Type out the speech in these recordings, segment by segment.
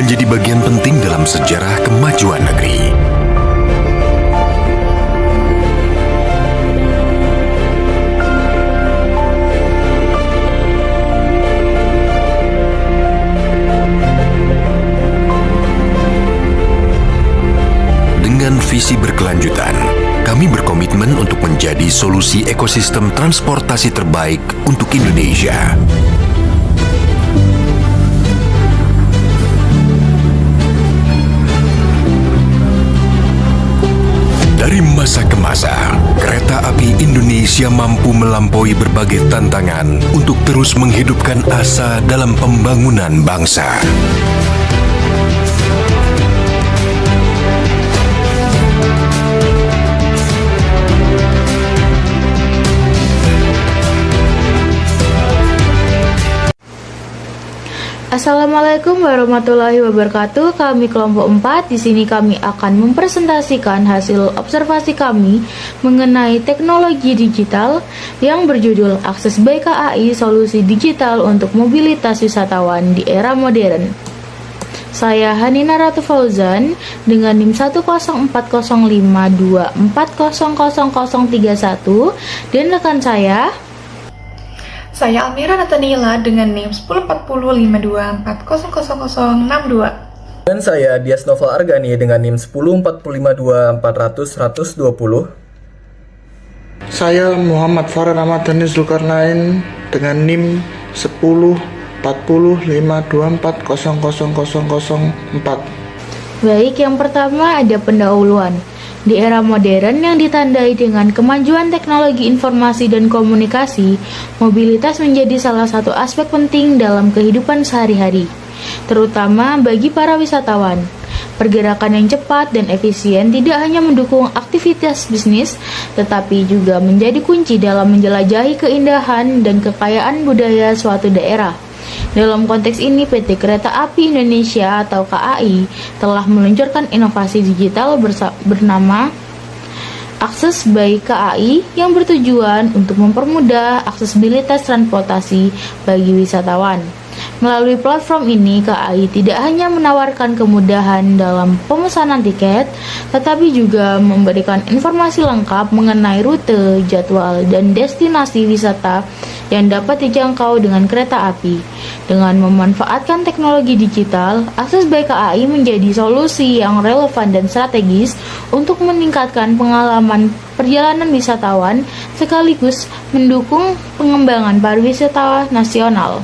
menjadi bagian penting dalam sejarah kemajuan negeri. Dengan visi berkelanjutan, kami berkomitmen untuk menjadi solusi ekosistem transportasi terbaik untuk Indonesia. Dari masa ke masa, Kereta Api Indonesia mampu melampaui berbagai tantangan untuk terus menghidupkan asa dalam pembangunan bangsa. Assalamualaikum warahmatullahi wabarakatuh. Kami kelompok 4. Di sini kami akan mempresentasikan hasil observasi kami mengenai teknologi digital yang berjudul Akses by KAI Solusi Digital untuk Mobilitas Wisatawan di Era Modern. Saya Hanina Ratu Fauzan dengan NIM 1040524000031 dan rekan saya Almira Nathaniela dengan NIM 104052400062. Dan saya Dias Novel Argani dengan NIM 104052400120. Saya Muhammad Farhan Ahmad Zulkarnain dengan NIM 10405224000004. Baik, yang pertama ada pendahuluan. Di era modern yang ditandai dengan kemajuan teknologi informasi dan komunikasi, mobilitas menjadi salah satu aspek penting dalam kehidupan sehari-hari, terutama bagi para wisatawan. Pergerakan yang cepat dan efisien tidak hanya mendukung aktivitas bisnis, tetapi juga menjadi kunci dalam menjelajahi keindahan dan kekayaan budaya suatu daerah. Dalam konteks ini, PT Kereta Api Indonesia atau KAI telah meluncurkan inovasi digital bernama Akses by KAI yang bertujuan untuk mempermudah aksesibilitas transportasi bagi wisatawan. Melalui platform ini, KAI tidak hanya menawarkan kemudahan dalam pemesanan tiket, tetapi juga memberikan informasi lengkap mengenai rute, jadwal, dan destinasi wisata yang dapat dijangkau dengan kereta api. Dengan memanfaatkan teknologi digital, Akses by KAI menjadi solusi yang relevan dan strategis untuk meningkatkan pengalaman perjalanan wisatawan sekaligus mendukung pengembangan pariwisata nasional.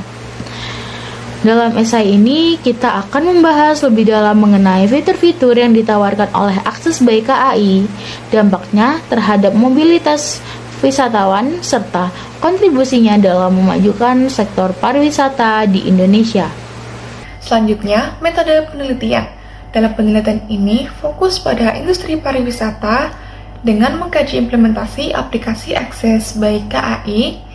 Dalam esai ini, kita akan membahas lebih dalam mengenai fitur-fitur yang ditawarkan oleh Akses by KAI, dampaknya terhadap mobilitas wisatawan, serta kontribusinya dalam memajukan sektor pariwisata di Indonesia. Selanjutnya, metode penelitian. Dalam penelitian ini, fokus pada industri pariwisata dengan mengkaji implementasi aplikasi Akses by KAI.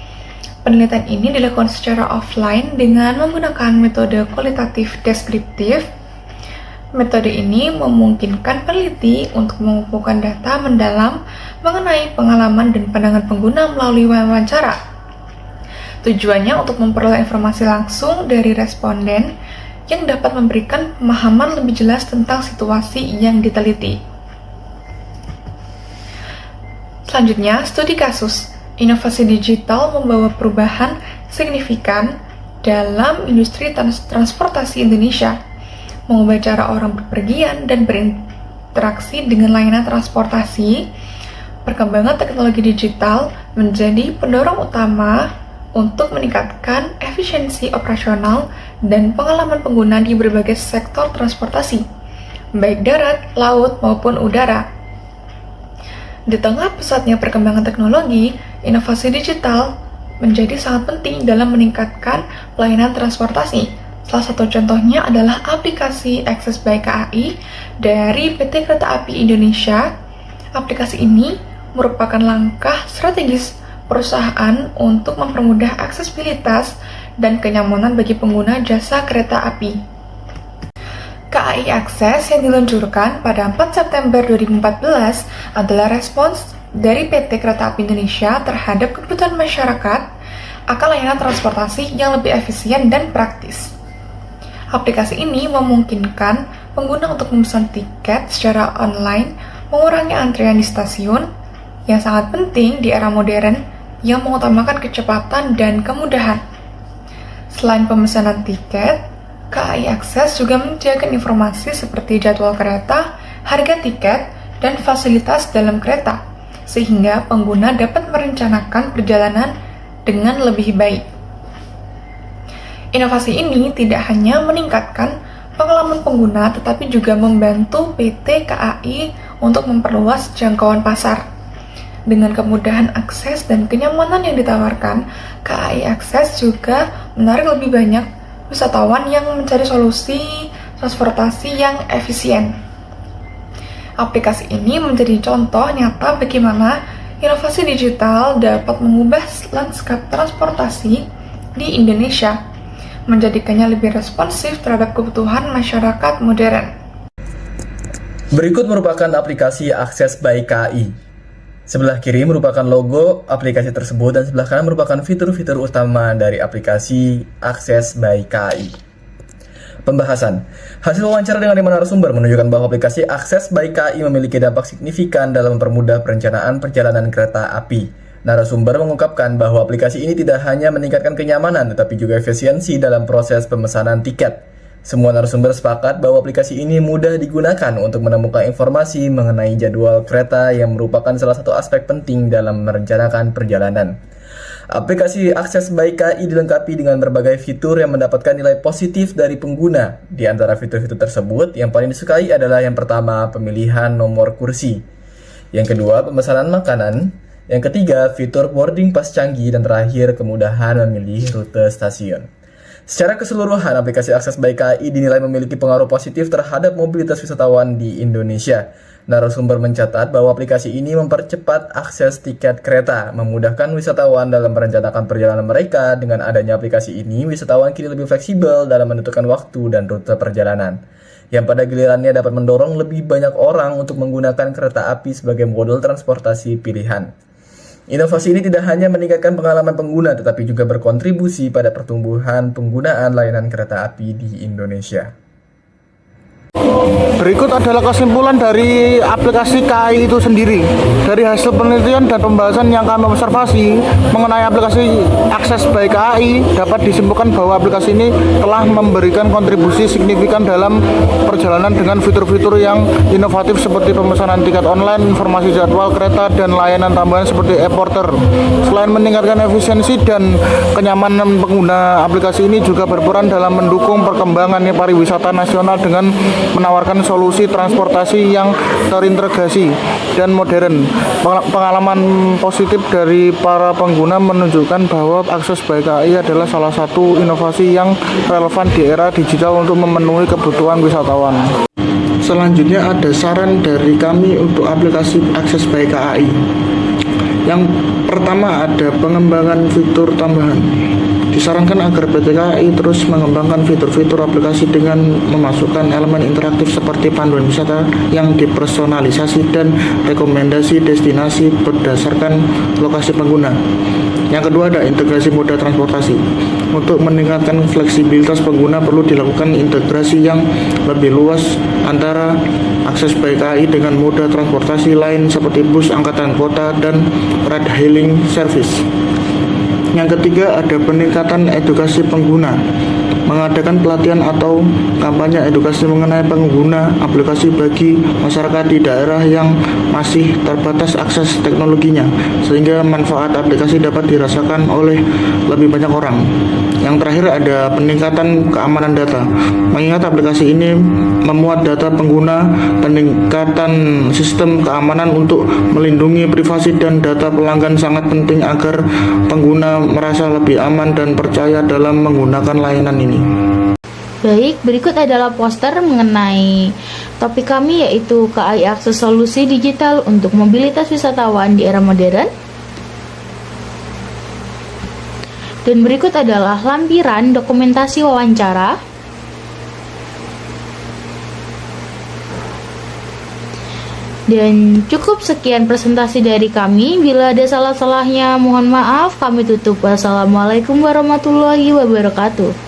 Penelitian ini dilakukan secara offline dengan menggunakan metode kualitatif deskriptif. Metode ini memungkinkan peneliti untuk mengumpulkan data mendalam mengenai pengalaman dan pandangan pengguna melalui wawancara. Tujuannya untuk memperoleh informasi langsung dari responden yang dapat memberikan pemahaman lebih jelas tentang situasi yang diteliti. Selanjutnya, studi kasus. Inovasi digital membawa perubahan signifikan dalam industri transportasi Indonesia, mengubah cara orang berpergian dan berinteraksi dengan layanan transportasi. Perkembangan teknologi digital menjadi pendorong utama untuk meningkatkan efisiensi operasional dan pengalaman pengguna di berbagai sektor transportasi, baik darat, laut, maupun udara. Di tengah pesatnya perkembangan teknologi, inovasi digital menjadi sangat penting dalam meningkatkan pelayanan transportasi. Salah satu contohnya adalah aplikasi Akses by KAI dari PT Kereta Api Indonesia. Aplikasi ini merupakan langkah strategis perusahaan untuk mempermudah aksesibilitas dan kenyamanan bagi pengguna jasa kereta api. KAI Akses yang diluncurkan pada 4 September 2014 adalah respons dari PT Kereta Api Indonesia terhadap kebutuhan masyarakat akan layanan transportasi yang lebih efisien dan praktis. Aplikasi ini memungkinkan pengguna untuk memesan tiket secara online, mengurangi antrian di stasiun, yang sangat penting di era modern yang mengutamakan kecepatan dan kemudahan. Selain pemesanan tiket, KAI Akses juga menyediakan informasi seperti jadwal kereta, harga tiket, dan fasilitas dalam kereta, sehingga pengguna dapat merencanakan perjalanan dengan lebih baik. Inovasi ini tidak hanya meningkatkan pengalaman pengguna, tetapi juga membantu PT KAI untuk memperluas jangkauan pasar. Dengan kemudahan akses dan kenyamanan yang ditawarkan, KAI Akses juga menarik lebih banyak wisatawan yang mencari solusi transportasi yang efisien. Aplikasi ini menjadi contoh nyata bagaimana inovasi digital dapat mengubah lanskap transportasi di Indonesia, menjadikannya lebih responsif terhadap kebutuhan masyarakat modern. Berikut merupakan aplikasi Akses by KAI. Sebelah kiri merupakan logo aplikasi tersebut dan sebelah kanan merupakan fitur-fitur utama dari aplikasi Akses by KAI. Pembahasan. Hasil wawancara dengan 5 narasumber menunjukkan bahwa aplikasi Akses by KAI memiliki dampak signifikan dalam mempermudah perencanaan perjalanan kereta api. Narasumber mengungkapkan bahwa aplikasi ini tidak hanya meningkatkan kenyamanan tetapi juga efisiensi dalam proses pemesanan tiket. Semua narasumber sepakat bahwa aplikasi ini mudah digunakan untuk menemukan informasi mengenai jadwal kereta yang merupakan salah satu aspek penting dalam merencanakan perjalanan. Aplikasi Akses by KAI dilengkapi dengan berbagai fitur yang mendapatkan nilai positif dari pengguna. Di antara fitur-fitur tersebut, yang paling disukai adalah yang pertama, pemilihan nomor kursi. Yang kedua, pemesanan makanan. Yang ketiga, fitur boarding pass canggih. Dan terakhir, kemudahan memilih rute stasiun. Secara keseluruhan, aplikasi Akses by KAI dinilai memiliki pengaruh positif terhadap mobilitas wisatawan di Indonesia. Narasumber mencatat bahwa aplikasi ini mempercepat akses tiket kereta, memudahkan wisatawan dalam merencanakan perjalanan mereka. Dengan adanya aplikasi ini, wisatawan kini lebih fleksibel dalam menentukan waktu dan rute perjalanan, yang pada gilirannya dapat mendorong lebih banyak orang untuk menggunakan kereta api sebagai modal transportasi pilihan. Inovasi ini tidak hanya meningkatkan pengalaman pengguna, tetapi juga berkontribusi pada pertumbuhan penggunaan layanan kereta api di Indonesia. Berikut adalah kesimpulan dari aplikasi KAI itu sendiri. Dari hasil penelitian dan pembahasan yang kami observasi mengenai aplikasi Akses by KAI, dapat disimpulkan bahwa aplikasi ini telah memberikan kontribusi signifikan dalam perjalanan dengan fitur-fitur yang inovatif seperti pemesanan tiket online, informasi jadwal kereta, dan layanan tambahan seperti e-porter. Selain meningkatkan efisiensi dan kenyamanan pengguna, aplikasi ini juga berperan dalam mendukung perkembangan pariwisata nasional dengan menawarkan solusi transportasi yang terintegrasi dan modern. Pengalaman positif dari para pengguna menunjukkan bahwa Akses by KAI adalah salah satu inovasi yang relevan di era digital untuk memenuhi kebutuhan wisatawan. Selanjutnya ada saran dari kami untuk aplikasi Akses by KAI. Yang pertama ada pengembangan fitur tambahan. Disarankan agar PT KAI terus mengembangkan fitur-fitur aplikasi dengan memasukkan elemen interaktif seperti panduan wisata yang dipersonalisasi dan rekomendasi destinasi berdasarkan lokasi pengguna. Yang kedua ada integrasi moda transportasi. Untuk meningkatkan fleksibilitas pengguna perlu dilakukan integrasi yang lebih luas antara Akses by KAI dengan moda transportasi lain seperti bus angkatan kota dan ride hailing service. Yang ketiga ada peningkatan edukasi pengguna. Mengadakan pelatihan atau kampanye edukasi mengenai pengguna aplikasi bagi masyarakat di daerah yang masih terbatas akses teknologinya, sehingga manfaat aplikasi dapat dirasakan oleh lebih banyak orang. Yang terakhir ada peningkatan keamanan data. Mengingat aplikasi ini memuat data pengguna, peningkatan sistem keamanan untuk melindungi privasi dan data pelanggan sangat penting agar pengguna merasa lebih aman dan percaya dalam menggunakan layanan ini. Baik, berikut adalah poster mengenai topik kami, yaitu KAI Akses Solusi Digital untuk Mobilitas Wisatawan di Era Modern. Dan berikut adalah lampiran dokumentasi wawancara. Dan cukup sekian presentasi dari kami. Bila ada salah-salahnya mohon maaf, kami tutup. Wassalamualaikum warahmatullahi wabarakatuh.